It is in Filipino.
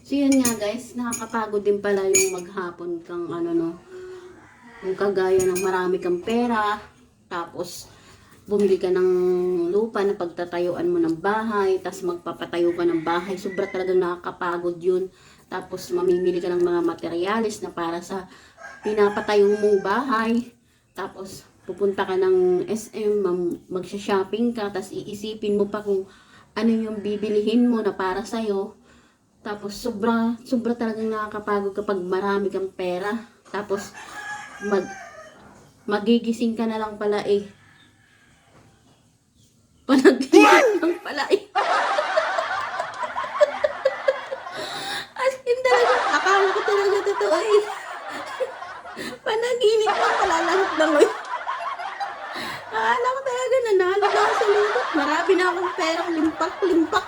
So yun nga guys, nakakapagod din pala yung maghapon kang yung kagaya ng marami kang pera, tapos bumili ka ng lupa na pagtatayuan mo ng bahay, tapos magpapatayo ka ng bahay. Sobra talagang nakakapagod yun. Tapos mamimili ka ng mga materyales na para sa pinapatayo mong bahay. Tapos pupunta ka ng SM, magsha-shopping ka, tapos iisipin mo pa kung ano yung bibilihin mo na para sa'yo. Tapos sobra talagang nakakapagod kapag marami kang pera. Tapos magigising ka na lang pala panaginip lang pala As in talaga, akala ko talaga totoo Panaginip lang pala lahat ng akala ko talaga nanalo na ako sa luto. Marami na akong perang limpak-limpak